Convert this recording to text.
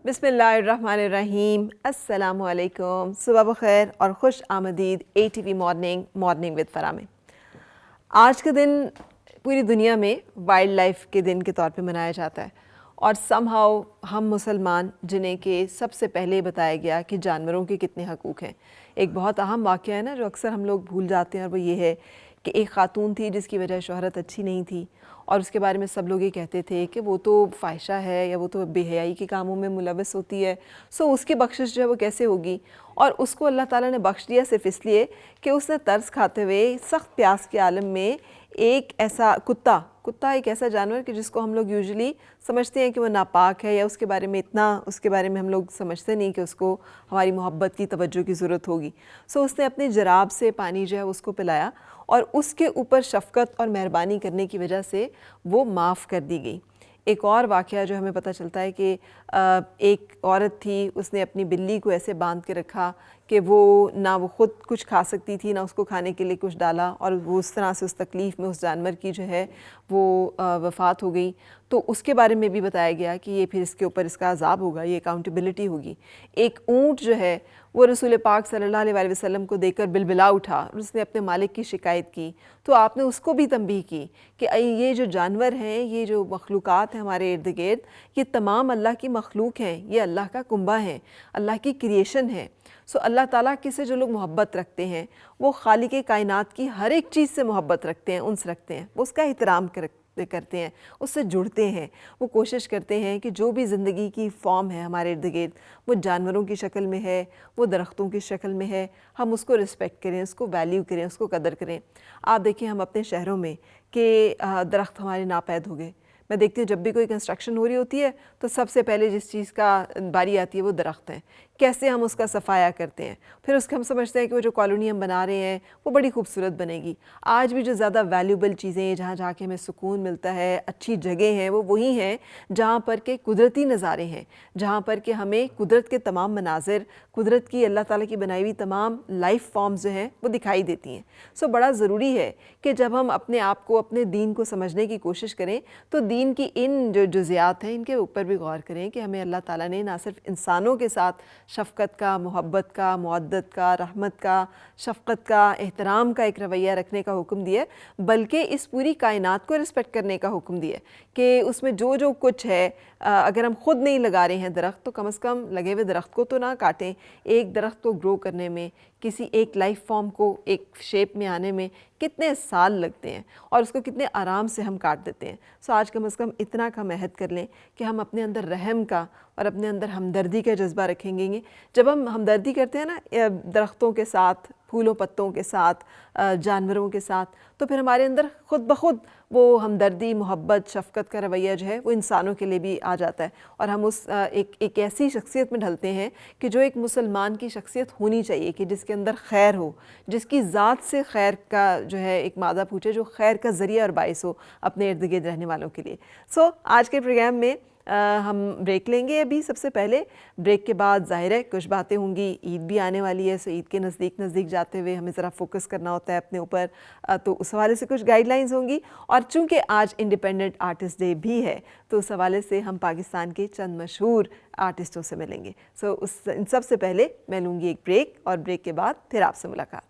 बिस्मिल्लाहिर्रहमानिर्रहीम, अस्सलामु अलैकुम, सुबह बखैर और खुश आमदीद ATV मॉर्निंग विद फरा में। आज का दिन पूरी दुनिया में वाइल्ड लाइफ के दिन के तौर पे मनाया जाता है और समहाउ हम मुसलमान जिन्हें कि सबसे पहले बताया गया कि जानवरों के कितने हकूक़ हैं। एक बहुत अहम वाक़या है ना जो अक्सर हम लोग भूल जाते हैं, और वो ये है कि एक ख़ातून थी जिसकी वजह शोहरत अच्छी नहीं थी और उसके बारे में सब लोग ये कहते थे कि वो तो फ़ाहिशा है या वो तो बेहयाई के कामों में मुलव्वस होती है, सो उसकी बख्शिश जो है वो कैसे होगी। और उसको अल्लाह ताला ने बख्श दिया सिर्फ़ इसलिए कि उसने तर्स खाते हुए सख्त प्यास के आलम में एक ऐसा कुत्ता एक ऐसा जानवर कि जिसको हम लोग यूजुअली समझते हैं कि वो नापाक है या उसके बारे में हम लोग समझते नहीं कि उसको हमारी मोहब्बत की तवज्जो की ज़रूरत होगी। सो उसने अपनी जराब से पानी जो है उसको पिलाया और उसके ऊपर शफ़क़त और मेहरबानी करने की वजह से वो माफ़ कर दी गई। एक और वाक़या जो हमें पता चलता है कि एक औरत थी, उसने अपनी बिल्ली को ऐसे बांध के रखा कि वो ख़ुद कुछ खा सकती थी, ना उसको खाने के लिए कुछ डाला, और वो उस तरह से उस तकलीफ़ में उस जानवर की जो है वो वफ़ात हो गई। तो उसके बारे में भी बताया गया कि ये फिर इसके ऊपर इसका अज़ाब होगा, ये अकाउंटेबिलिटी होगी। एक ऊँट जो है वो रसूल पाक सल्लल्लाहु अलैहि वसल्लम को देखकर बिलबिला उठा और उसने अपने मालिक की शिकायत की, तो आपने उसको भी तंबीह की कि ये जो जानवर हैं, ये जो मखलूक़ात हैं हमारे इर्द गिर्द, ये तमाम अल्लाह की मखलूक हैं, ये अल्लाह का कुंबा है, अल्लाह की क्रिएशन है। सो अल्लाह ताला के से जो लोग मोहब्बत रखते हैं वो खालिक कायनात की हर एक चीज़ से मोहब्बत रखते हैं, उन्स रखते हैं, वो उसका एहतराम करते हैं, उससे जुड़ते हैं। वो कोशिश करते हैं कि जो भी ज़िंदगी की फ़ॉर्म है हमारे इर्द गिर्द, वो जानवरों की शक्ल में है, वो दरख्तों की शक्ल में है, हम उसको रिस्पेक्ट करें, उसको वैल्यू करें, उसको कदर करें। आप देखिए हम अपने शहरों में कि दरख्त हमारे नापैद हो गए। मैं देखती हूँ जब भी कोई कंस्ट्रक्शन हो रही होती है तो सबसे पहले जिस चीज़ का बारी आती है वो दरख्त हैं। कैसे हम उसका सफाया करते हैं, फिर उसके हम समझते हैं कि वो जो कॉलोनी हम बना रहे हैं वो बड़ी खूबसूरत बनेगी। आज भी जो ज़्यादा वैल्यूबल चीज़ें जहाँ जाके हमें सुकून मिलता है, अच्छी जगह हैं, वो वही हैं जहाँ पर के कुदरती नज़ारे हैं, जहाँ पर के हमें कुदरत के तमाम मनाज़िर, कुदरत की अल्लाह ताला की बनाई हुई तमाम लाइफ फॉर्म्स जो हैं वो दिखाई देती हैं। सो बड़ा ज़रूरी है कि जब हम अपने आप को, अपने दीन को समझने की कोशिश करें तो दीन की इन जो जुज़ियात हैं इनके ऊपर भी गौर करें कि हमें अल्लाह ताला ने ना सिर्फ इंसानों के साथ शफ़क़त का, मोहब्बत का, मुअद्दत का, रहमत का, शफ़क़त का, एहतराम का एक रवैया रखने का हुक्म दिया, बल्कि इस पूरी कायनात को रिस्पेक्ट करने का हुक्म दिया कि उसमें जो जो कुछ है, अगर हम ख़ुद नहीं लगा रहे हैं दरख्त तो कम से कम लगे हुए दरख्त को तो ना काटें। एक दरख्त को ग्रो करने में, किसी एक लाइफ फॉर्म को एक शेप में आने में कितने साल लगते हैं और उसको कितने आराम से हम काट देते हैं। सो आज कम से कम इतना का महद कर लें कि हम अपने अंदर रहम का और अपने अंदर हमदर्दी का जज्बा रखेंगे। जब हम हमदर्दी करते हैं ना दरख्तों के साथ, फूलों पत्तों के साथ, जानवरों के साथ, तो फिर हमारे अंदर ख़ुद ब खुद वो हमदर्दी, मोहब्बत, शफ़क़त का रवैया जो है वो इंसानों के लिए भी आ जाता है और हम उस एक ऐसी शख्सियत में ढलते हैं कि जो एक मुसलमान की शख्सियत होनी चाहिए, कि जिसके अंदर खैर हो, जिसकी ज़ात से खैर का जो है एक मादा पूछे, जो खैर का ज़रिया और बाइस हो अपने इर्द गिर्द रहने वालों के लिए। सो आज के प्रोग्राम में हम ब्रेक लेंगे। अभी सबसे पहले ब्रेक के बाद ज़ाहिर है कुछ बातें होंगी, ईद भी आने वाली है, सो ईद के नज़दीक जाते हुए हमें ज़रा फोकस करना होता है अपने ऊपर, तो उस हवाले से कुछ गाइडलाइंस होंगी। और चूँकि आज इंडिपेंडेंट आर्टिस्ट डे भी है तो उस हवाले से हम पाकिस्तान के चंद मशहूर आर्टिस्टों से मिलेंगे। सो इन सबसे पहले मैं लूँगी एक ब्रेक और ब्रेक के बाद फिर आपसे मुलाकात।